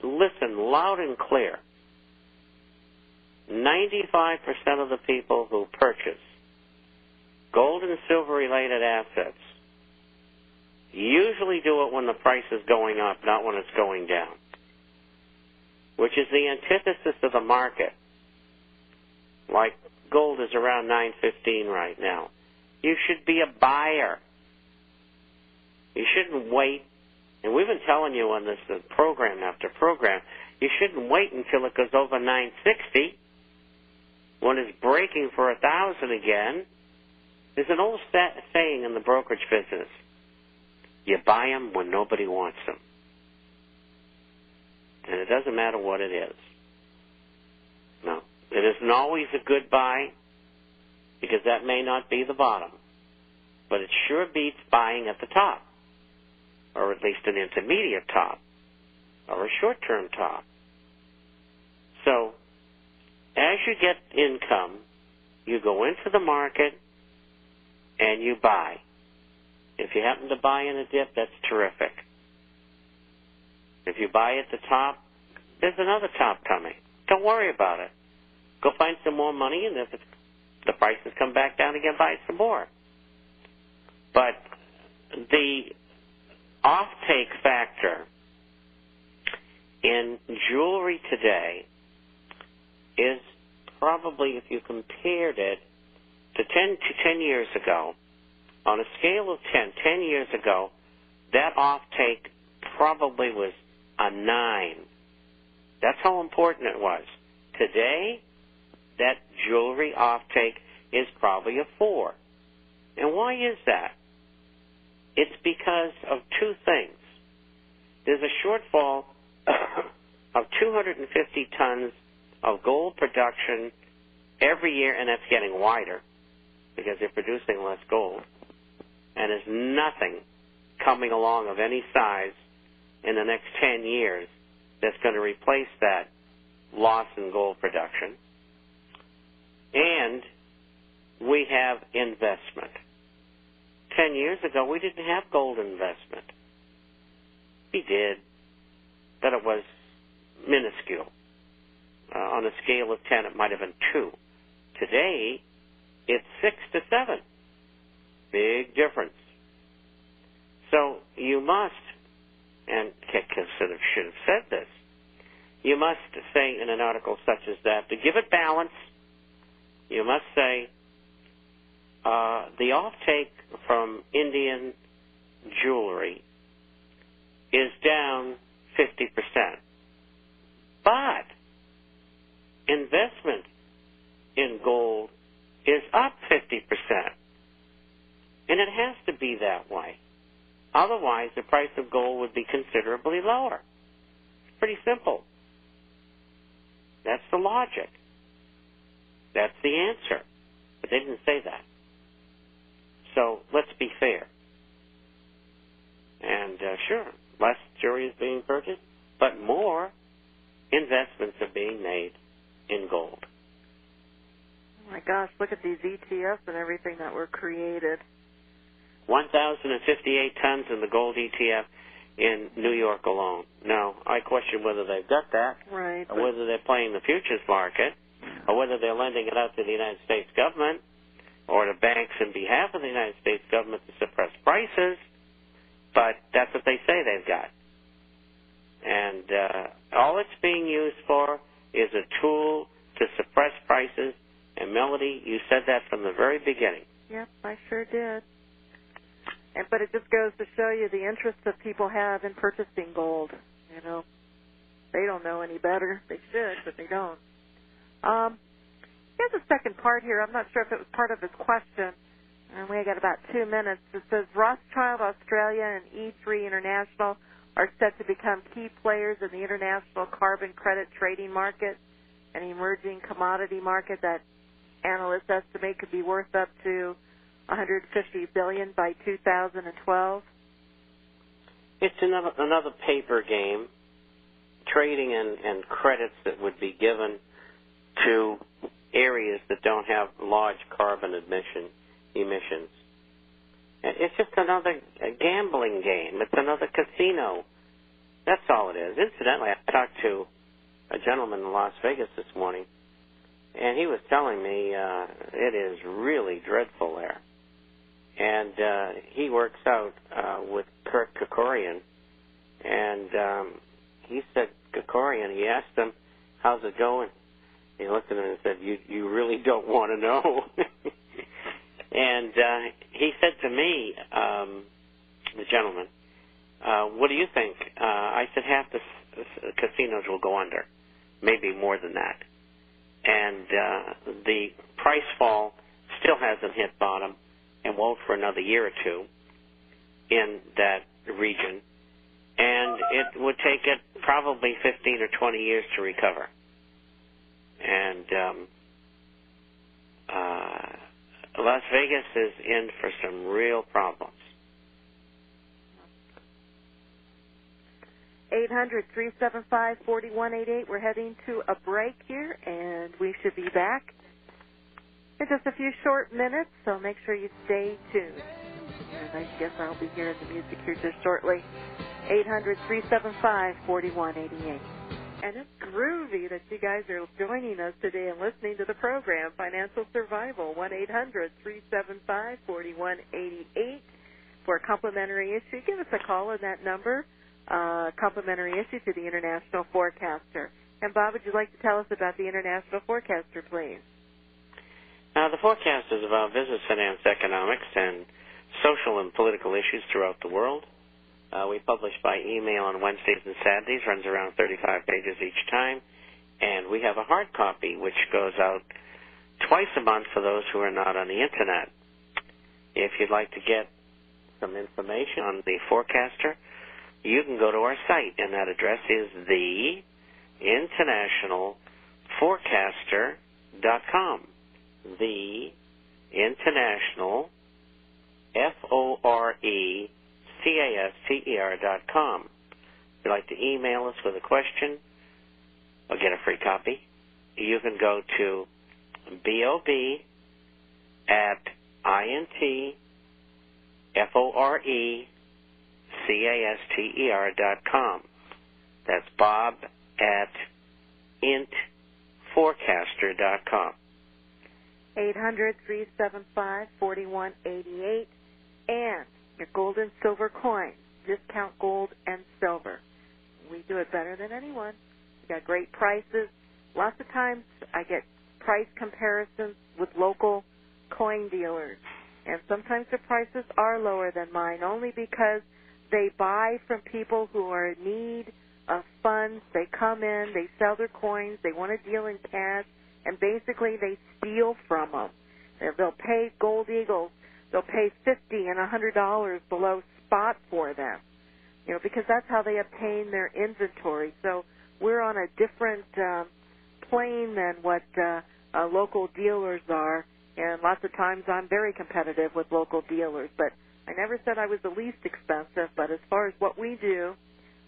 listen loud and clear. 95% of the people who purchase gold and silver-related assets usually do it when the price is going up, not when it's going down, which is the antithesis of the market. Like gold is around $9.15 right now. You should be a buyer. You shouldn't wait. And we've been telling you on this program after program, you shouldn't wait until it goes over $9.60 when it's breaking for $1,000 again. There's an old saying in the brokerage business: you buy them when nobody wants them. And it doesn't matter what it is. No. It isn't always a good buy, because that may not be the bottom. But it sure beats buying at the top, or at least an intermediate top, or a short-term top. So, as you get income, you go into the market and you buy. If you happen to buy in a dip, that's terrific. If you buy at the top, there's another top coming. Don't worry about it. Go find some more money, and if the prices come back down again, buy some more. But the off-take factor in jewelry today is probably, if you compared it to 10 years ago, on a scale of 10 years ago, that off-take probably was a 9. That's how important it was. Today, that jewelry off-take is probably a 4. And why is that? It's because of two things. There's a shortfall of 250 tons of gold production every year, and that's getting wider because they're producing less gold. And there's nothing coming along of any size in the next 10 years that's going to replace that loss in gold production. And we have investment. 10 years ago, we didn't have gold investment. We did, but it was minuscule. On a scale of 10, it might have been 2. Today, it's 6 to 7. Big difference. So you must, and Kitka should have said this, you must say in an article such as that, to give it balance, you must say the offtake from Indian jewelry is down 50%. But investment in gold is up 50%. And it has to be that way. Otherwise, the price of gold would be considerably lower. It's pretty simple. That's the logic. That's the answer. But they didn't say that. So let's be fair. And sure, less jewelry is being purchased, but more investments are being made in gold. Oh my gosh, look at these ETFs and everything that were created. 1,058 tons in the gold ETF in New York alone. Now, I question whether they've got that, right, or whether they're playing the futures market, or whether they're lending it out to the United States government or to banks in behalf of the United States government to suppress prices, but that's what they say they've got. And all it's being used for is a tool to suppress prices. And, Melody, you said that from the very beginning. Yep, I sure did. But it just goes to show you the interest that people have in purchasing gold. You know, they don't know any better. They should, but they don't. Here's a second part here. I'm not sure if it was part of his question. And we got about 2 minutes. It says Rothschild Australia and E3 International are set to become key players in the international carbon credit trading market, an emerging commodity market that analysts estimate could be worth up to $150 billion by 2012. It's another paper game, trading and credits that would be given to areas that don't have large carbon emissions. It's just another gambling game. It's another casino That's all it is. Incidentally, I talked to a gentleman in Las Vegas this morning, and he was telling me it is really dreadful there. And he works out with Kurt Kerkorian, and he said, Kerkorian, he asked him, how's it going? He looked at him and said, you really don't want to know. And he said to me, the gentleman, what do you think? I said, half the casinos will go under, maybe more than that. And the price fall still hasn't hit bottom and won't for another year or two in that region. And it would take it probably 15 or 20 years to recover. And Las Vegas is in for some real problems. 800-375-4188. We're heading to a break here, and we should be back in just a few short minutes, so make sure you stay tuned. And I guess I'll be hearing the music here just shortly. 800-375-4188. And it's groovy that you guys are joining us today and listening to the program, Financial Survival, 1-800-375-4188. For a complimentary issue, give us a call on that number, complimentary issue to the International Forecaster. And, Bob, would you like to tell us about the International Forecaster, please? The forecast is about business, finance, economics, and social and political issues throughout the world. We publish by email on Wednesdays and Saturdays, runs around 35 pages each time. And we have a hard copy, which goes out twice a month for those who are not on the Internet. If you'd like to get some information on the forecaster, you can go to our site, and that address is theinternationalforecaster.com. The International, FORECASTER.com. If you'd like to email us with a question or get a free copy, you can go to bob@intforecaster.com. That's bob@intforecaster.com. 800-375-4188. And your gold and silver coins. Discount gold and silver. We do it better than anyone. We got great prices. Lots of times I get price comparisons with local coin dealers. And sometimes the prices are lower than mine, only because they buy from people who are in need of funds. They come in, they sell their coins, they want to deal in cash, and basically they steal from them. They'll pay Gold Eagles. They'll pay $50 and $100 below spot for them, because that's how they obtain their inventory. So we're on a different plane than what local dealers are, and lots of times I'm very competitive with local dealers. But I never said I was the least expensive, but as far as what we do,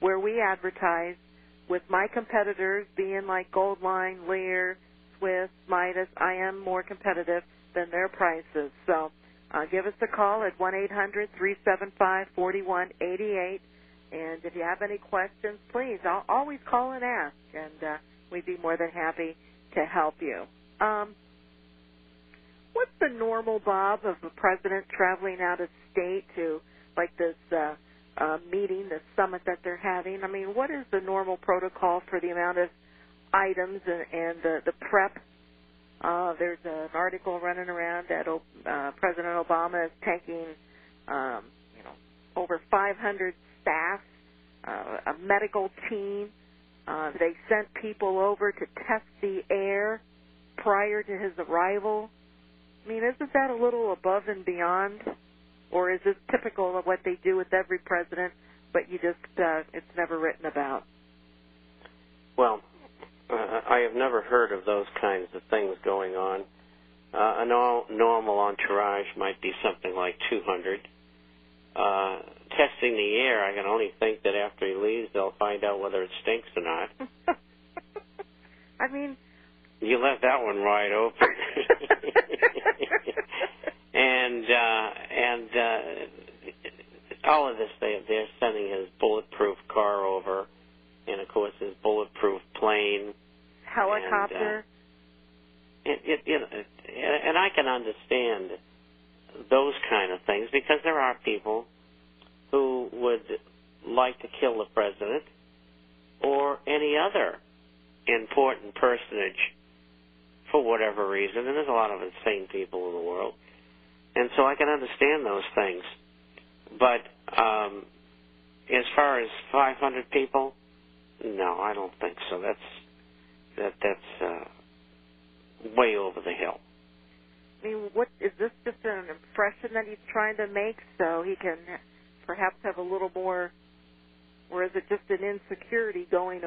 where we advertise, with my competitors being like Goldline, Lear, Swiss, Midas, I am more competitive than their prices. So give us a call at 1-800-375-4188. And if you have any questions, please, always call and ask, and we'd be more than happy to help you. What's the normal, Bob, of a president traveling out of state to, like, this meeting, this summit that they're having? I mean, what is the normal protocol for the amount of items and the prep? There's an article running around that President Obama is taking, over 500 staff, a medical team. They sent people over to test the air prior to his arrival. I mean, isn't that a little above and beyond? Or is this typical of what they do with every president, but it's never written about? Well, I have never heard of those kinds of things going on. A normal entourage might be something like 200. Testing the air, I can only think that after he leaves, they'll find out whether it stinks or not. I mean... You left that one wide open. all of this, they're sending his bulletproof car over, and of course his bulletproof plane, helicopter. And I can understand those kind of things because there are people who would like to kill the president or any other important personage for whatever reason, and there's a lot of insane people in the world, and so I can understand those things. But as far as 500 people, no, I don't think so. That's way over the hill. I mean, what is this? Just an impression that he's trying to make so he can perhaps have a little more, or is it just an insecurity going over?